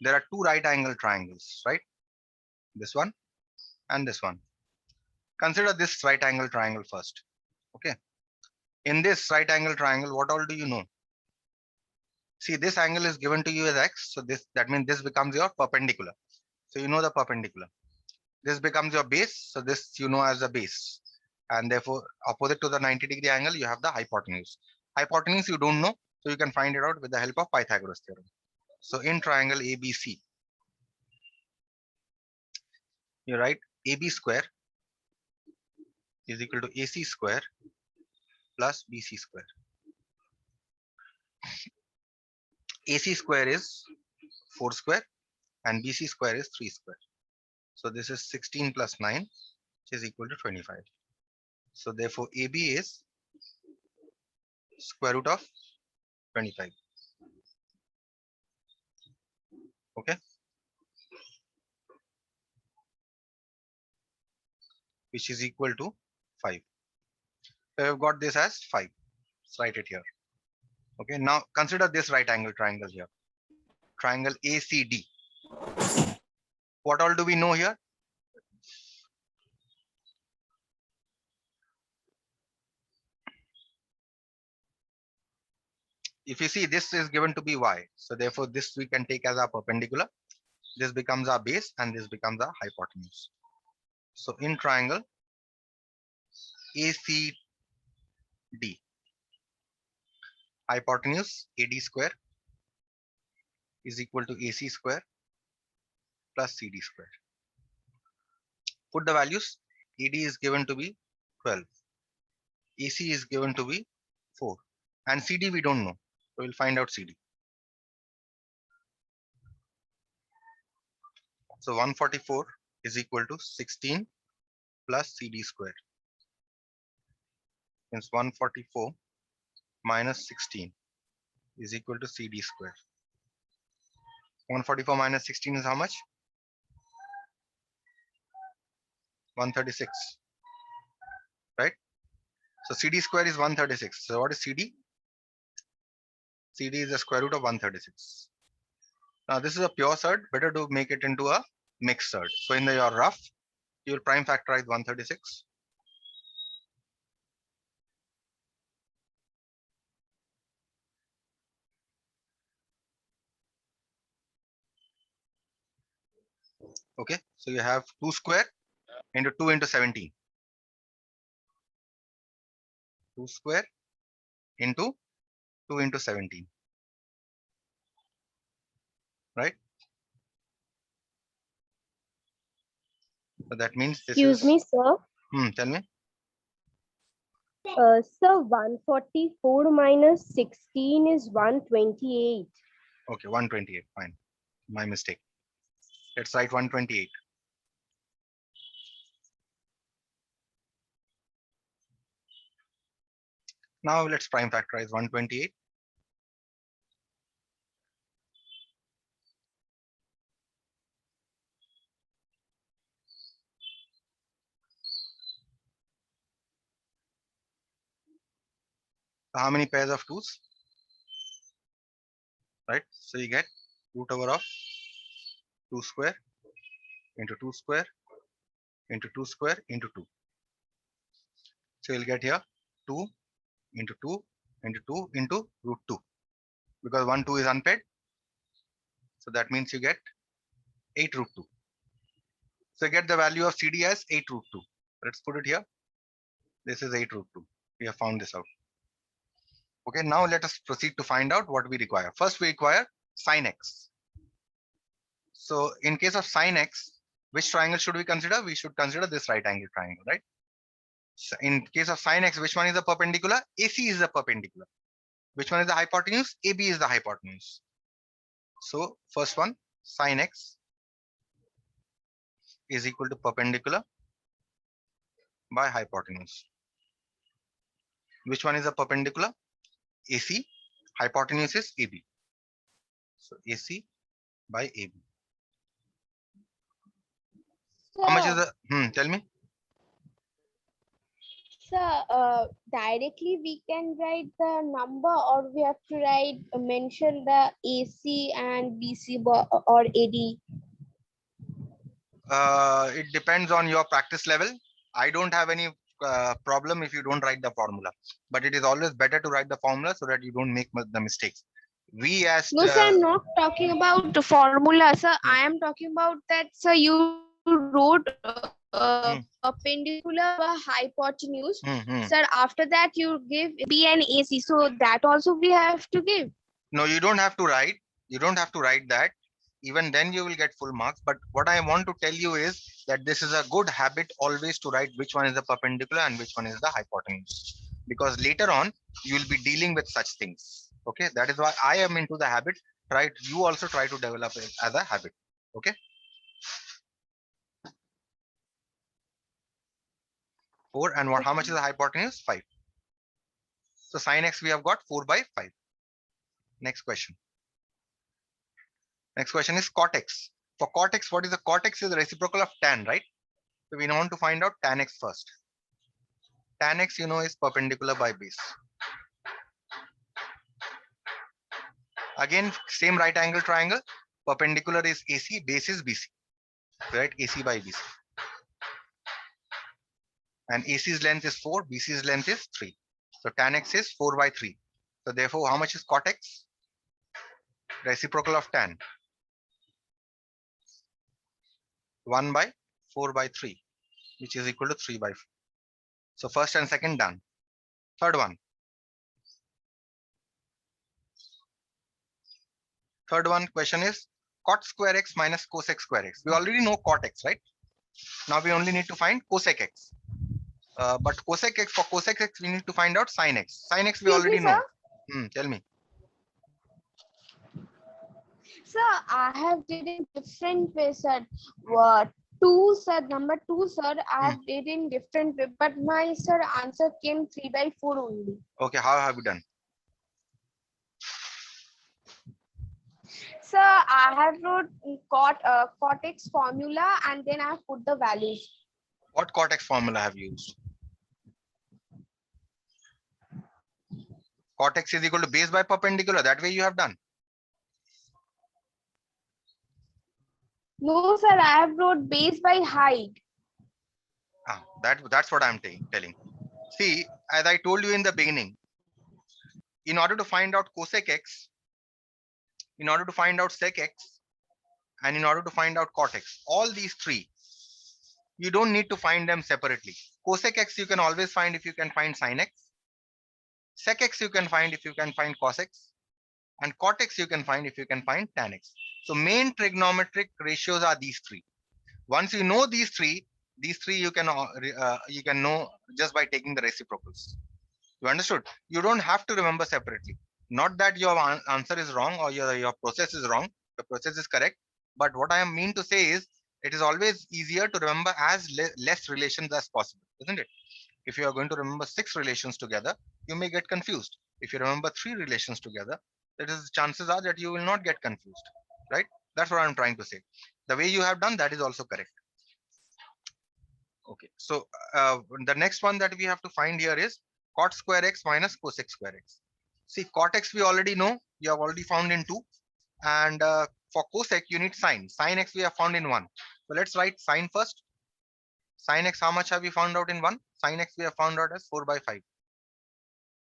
there are two right angle triangles, right? This one and this one. Consider this right angle triangle first. Okay. In this right angle triangle, what all do you know? See, this angle is given to you as x. So that means this becomes your perpendicular. So you know the perpendicular. This becomes your base. So this you know as the base. And therefore, opposite to the 90-degree angle, you have the hypotenuse. Hypotenuse you don't know. So you can find it out with the help of Pythagoras theorem. So in triangle ABC, you write AB square is equal to AC square plus BC square. AC square is 4 square and BC square is 3 square. So this is 16 plus 9, which is equal to 25. So therefore AB is square root of 25. Okay. Which is equal to 5. So I've got this as 5. Let's write it here. Okay. Now consider this right angle triangle here. Triangle ACD. What all do we know here? If you see, this is given to be y. So therefore this we can take as our perpendicular. This becomes our base and this becomes our hypotenuse. So in triangle ACD, hypotenuse AD square is equal to AC square plus CD square. Put the values. AD is given to be 12. AC is given to be 4. And CD we don't know. So we'll find out CD. So 144 is equal to 16 plus CD square. Means 144 minus 16 is equal to CD square. 144 minus 16 is how much? 136. Right? So CD square is 136. So what is CD? CD is the square root of 136. Now this is a pure surd. Better to make it into a mixed surd. So in your rough, you will prime factorize 136. Okay, so you have 2 square into 2 into 17. 2 square into 2 into 17. Right? So that means this Excuse is. me, sir. Tell me. Sir, 144 minus 16 is 128. Okay, 128. Fine. My mistake. Let's write 128. Now let's prime factorize 128. So how many pairs of 2's? Right? So you get root over of 2 square into 2 square into 2 square into 2. So you'll get here 2 into 2 into 2 into root 2. Because 1, 2 is unpaired. So that means you get 8 root 2. So you get the value of CD as 8 root 2. Let's put it here. This is 8 root 2. We have found this out. Okay, now let us proceed to find out what we require. First, we require sine x. So in case of sine x, which triangle should we consider? We should consider this right angle triangle, right? So in case of sine x, which one is the perpendicular? AC is the perpendicular. Which one is the hypotenuse? AB is the hypotenuse. So first one, sine x is equal to perpendicular by hypotenuse. Which one is the perpendicular? AC. Hypotenuse is AB. So AC by AB. How much is the? Tell me. Directly we can write the number, or we have to mention the AC and BC or AD. It depends on your practice level. I don't have any problem if you don't write the formula, but it is always better to write the formula so that you don't make the mistakes. We as No, sir, I'm not talking about the formula, sir. I am talking about that, sir. You wrote perpendicular hypotenuse. Sir, after that you give B and AC. So that also we have to give. No, you don't have to write. You don't have to write that. Even then you will get full marks. But what I want to tell you is that this is a good habit always to write which one is the perpendicular and which one is the hypotenuse. Because later on you will be dealing with such things. Okay, that is why I am into the habit. Right, you also try to develop it as a habit. Okay. 4 and what? How much is the hypotenuse? 5. So sin x we have got 4 by 5. Next question. Next question is cot x. For cot x, what is the cot x is the reciprocal of tan, right? So we want to find out tan x first. Tan x, you know, is perpendicular by base. Again, same right angle triangle. Perpendicular is AC, base is BC. Right? AC by BC. And AC's length is 4, BC's length is 3. So tan x is 4 by 3. So therefore, how much is cot x? Reciprocal of tan. 1 by 4 by 3, which is equal to 3 by 4. So first and second done. Third one. Third one question is cot square x minus cosec square x. We already know cot x, right? Now we only need to find cosec x. But cosec x, for cosec x, we need to find out sin x. Sin x we already know. Tell me. Sir, I have did in different way, sir. What? 2, sir, number 2, sir, I have did in different way, but my, sir, answer came 3 by 4 only. Okay, how have you done? Sir, I have wrote cot x formula and then I have put the values. What cot x formula have you used? Cot x is equal to base by perpendicular. That way you have done. No, sir, I have wrote base by height. That's what I'm telling. See, as I told you in the beginning, in order to find out cosec x, in order to find out sec x, and in order to find out cot x, all these three, you don't need to find them separately. Cosec x you can always find if you can find sin x. Sec x you can find if you can find cos x. And cot x you can find if you can find tan x. So main trigonometric ratios are these three. Once you know these three you can know just by taking the reciprocals. You understood? You don't have to remember separately. Not that your answer is wrong or your process is wrong. The process is correct. But what I mean to say is it is always easier to remember as less relations as possible, isn't it? If you are going to remember 6 relations together, you may get confused. If you remember 3 relations together, chances are that you will not get confused, right? That's what I'm trying to say. The way you have done that is also correct. Okay, so the next one that we have to find here is cot square x minus cosec square x. See, cot x we already know, you have already found in 2, and for cosec you need sin. Sin x we have found in 1. So let's write sin first. Sin x, how much have we found out in 1? Sin x we have found out as 4 by 5.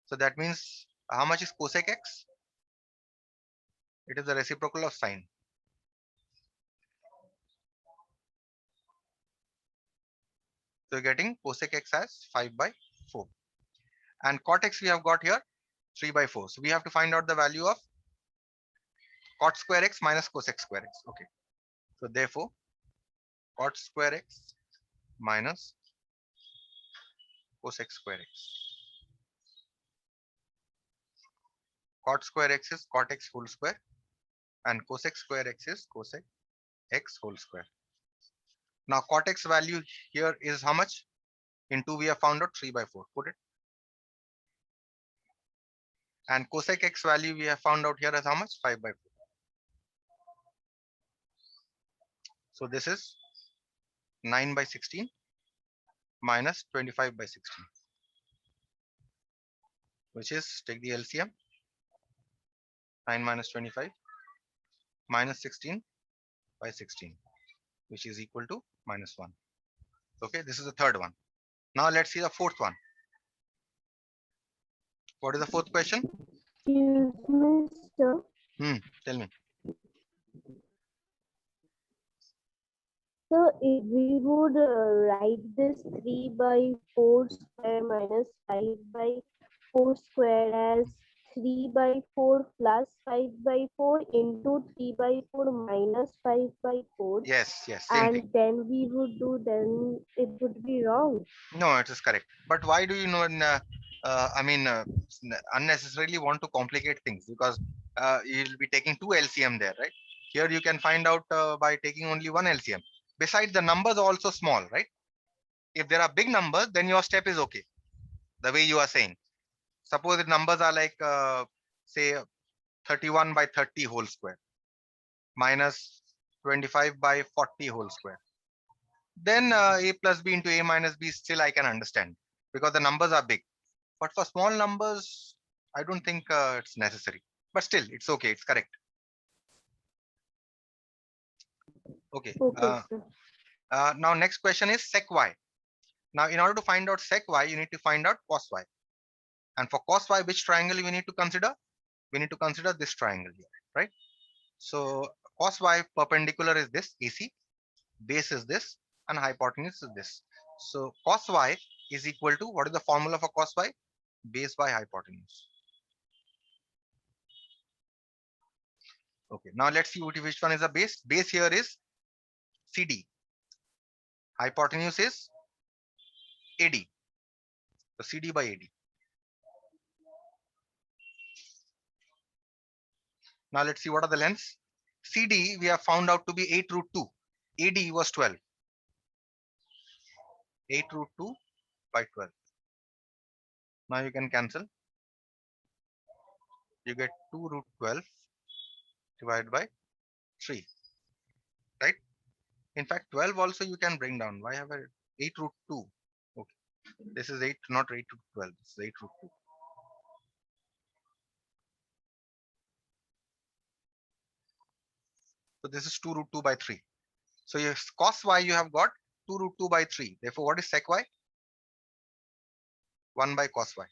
So that means how much is cosec x? It is the reciprocal of sin. So you're getting cosec x as 5 by 4. And cot x we have got here 3 by 4. So we have to find out the value of cot square x minus cosec square x. Okay. So therefore, cot square x minus cosec square x. Cot square x is cot x whole square and cosec square x is cosec x whole square. Now cot x value here is how much? In 2 we have found out 3 by 4. Put it. And cosec x value we have found out here as how much? 5 by 4. So this is 9 by 16 minus 25 by 16. which is, take the LCM, 9 minus 25 minus 16 by 16, which is equal to minus 1. Okay, this is the third one. Now let's see the fourth one. What is the fourth question? Excuse me, sir. Tell me. So if we would write this 3 by 4 square minus 5 by 4 square as 3 by 4 plus 5 by 4 into 3 by 4 minus 5 by 4. Yes, same thing. And then we would do, then it would be wrong. No, it is correct. But why do you know? Unnecessarily want to complicate things, because you'll be taking two LCM there, right? Here you can find out by taking only one LCM. Besides, the numbers are also small, right? If there are big numbers, then your step is okay. The way you are saying. Suppose the numbers are like, say, 31 by 30 whole square minus 25 by 40 whole square. Then a plus b into a minus b still I can understand, because the numbers are big. But for small numbers, I don't think it's necessary. But still, it's okay. It's correct. Okay. Okay, sir. Now next question is sec y. Now in order to find out sec y, you need to find out cos y. And for cos y, which triangle we need to consider? We need to consider this triangle here, right? So cos y perpendicular is this AC, base is this, and hypotenuse is this. So cos y is equal to, what is the formula for cos y? Base by hypotenuse. Okay, now let's see which one is the base. Base here is CD. Hypotenuse is AD. So CD by AD. Now let's see what are the lengths. CD we have found out to be 8 root 2. AD was 12. 8 root 2 by 12. Now you can cancel. You get 2 root 12 divided by 3. Right? In fact, 12 also you can bring down. Why have I 8 root 2? Okay. This is 8, not 8 root 12. This is 8 root 2. So this is 2 root 2 by 3. So your cos y you have got 2 root 2 by 3. Therefore, what is sec y? 1 by cos y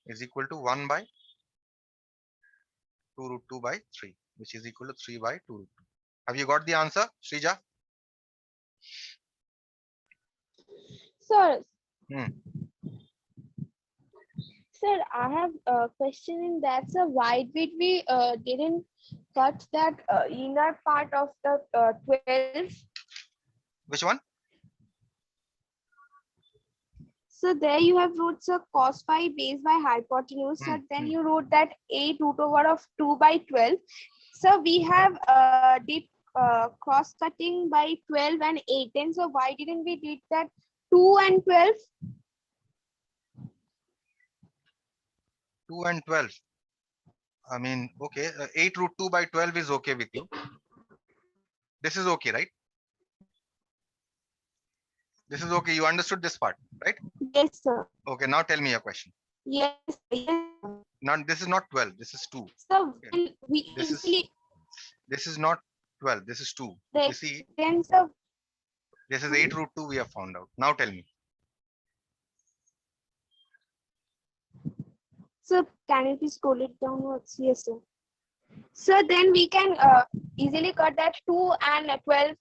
is equal to 1 by 2 root 2 by 3, which is equal to 3 by 2 root 2. Have you got the answer, Shrija? Sir, Hmm. sir, I have a question in that. Sir, why did we didn't cut that inner part of the 12? Which one? So there you have wrote, sir, cos phi base by hypotenuse. Sir, then you wrote that 8 root over of 2 by 12. So we have did cross cutting by 12 and 8. Then so why didn't we did that 2 and 12? 2 and 12. I mean, okay, 8 root 2 by 12 is okay with you. This is okay, right? This is okay. You understood this part, right? Yes, sir. Okay, now tell me your question. Yes, yes. Now, this is not 12. This is 2. So Okay. when we This easily is not 12. This is 2. the You see, extents of, this is 8 root 2 we have found out. Now tell me. so can you please scroll it downwards? Yes, sir. So then we can easily cut that 2 and 12.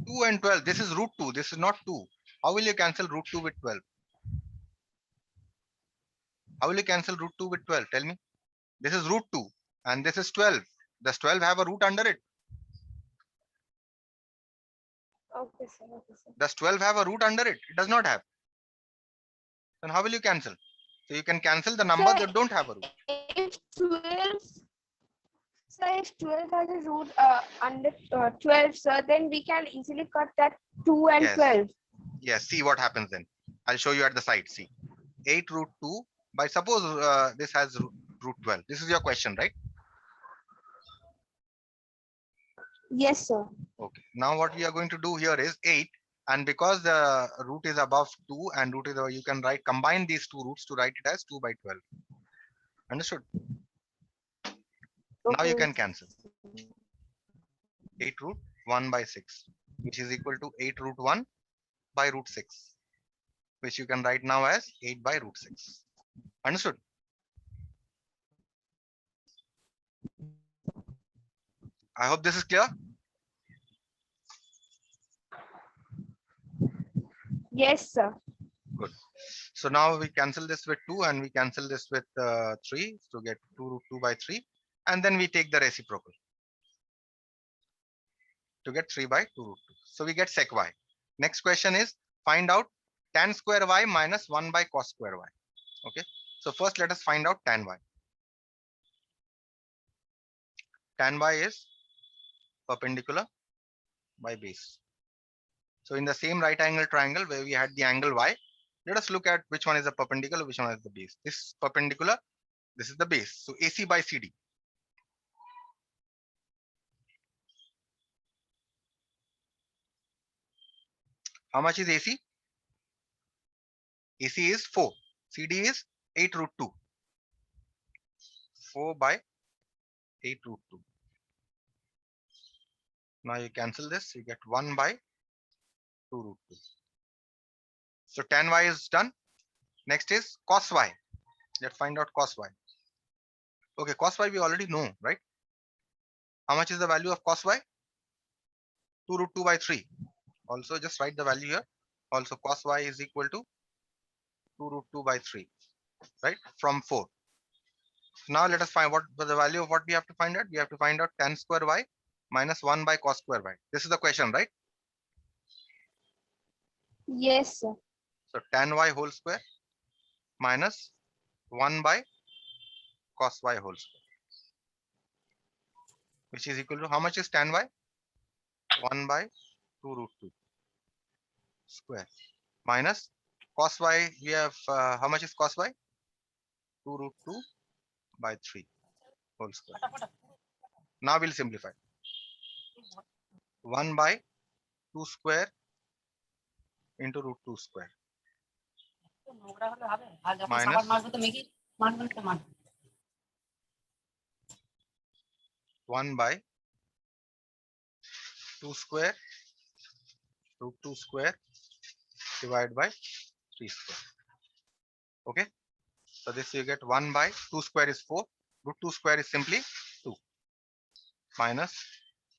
2 and 12. This is root 2. This is not 2. How will you cancel root 2 with 12? How will you cancel root 2 with 12? Tell me. This is root 2 and this is 12. Does 12 have a root under it? Okay, sir. Okay, sir. Does 12 have a root under it? It does not have. Then how will you cancel? So you can cancel the numbers that don't have a root. If 12, so if 12 has a root under 12, sir, then we can easily cut that 2 and Yes. 12. Yes, see what happens then. I'll show you at the side. See, 8 root 2 by, suppose this has root 12. This is your question, right? Yes, sir. Okay. Now what we are going to do here is 8 And because the root is above 2 and root is, you can combine these two roots to write it as 2 by 12. Understood? Now you can cancel 8 root 1 by 6, which is equal to 8 root 1 by root 6, which you can write now as 8 by root 6. Understood? I hope this is clear. Yes, sir. Good. So now we cancel this with 2 and we cancel this with 3 to get 2 root 2 by 3. And then we take the reciprocal to get 3 by 2 root 2. So we get sec y. Next question is find out tan square y minus 1 by cos square y. Okay. So first let us find out tan y. Tan y is perpendicular by base. So in the same right angle triangle where we had the angle y, let us look at which one is the perpendicular, which one is the base. This is perpendicular, this is the base. So AC by CD. How much is AC? AC is 4. CD is 8 root 2. 4 by 8 root 2. Now you cancel this, you get 1 by 2 root 2. So tan y is done. Next is cos y. Let's find out cos y. Okay, cos y we already know, right? How much is the value of cos y? 2 root 2 by 3. Also just write the value here. Also cos y is equal to 2 root 2 by 3, right? From 4. Now let us find what the value of what we have to find out. We have to find out tan square y minus 1 by cos square y. This is the question, right? Yes, sir. So tan y whole square minus 1 by cos y whole square, which is equal to how much is tan y? 1 by 2 root 2 square minus cos y. We have how much is cos y? 2 root 2 by 3 whole square. Now we'll simplify. 1 by 2 square into root 2 square minus 1 by 2 square root 2 square divided by 3 square. Okay. So this you get 1 by 2 square is 4. Root 2 square is simply 2 minus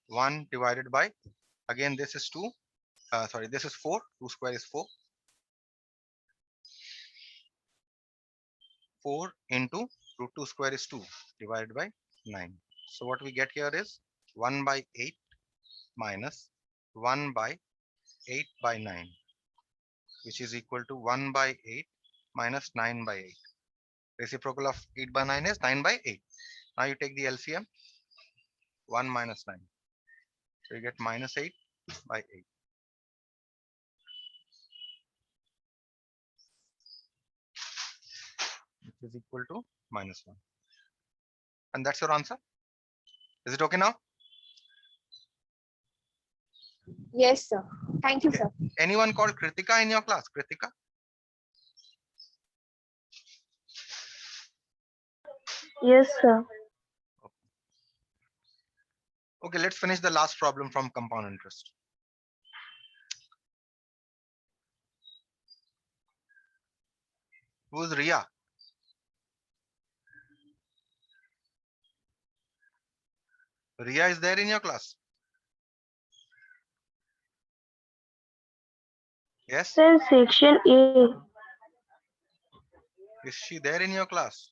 1 divided by, again this is 2. Sorry, this is 4. 2 square is 4. 4 into root 2 square is 2 divided by 9. So what we get here is 1 by 8 minus 1 by 8 by 9, which is equal to 1 by 8 minus 9 by 8. Reciprocal of 8 by 9 is 9 by 8. Now you take the LCM, 1 minus 9. So you get minus 8 by 8. Which is equal to minus 1. And that's your answer. Is it okay now? Yes, sir. Thank you, Okay. sir. Anyone called Kritika in your class? Kritika? Yes, sir. Okay, let's finish the last problem from compound interest. Who is Ria? Ria is there in your class? Yes? Sir, section A. Is she there in your class?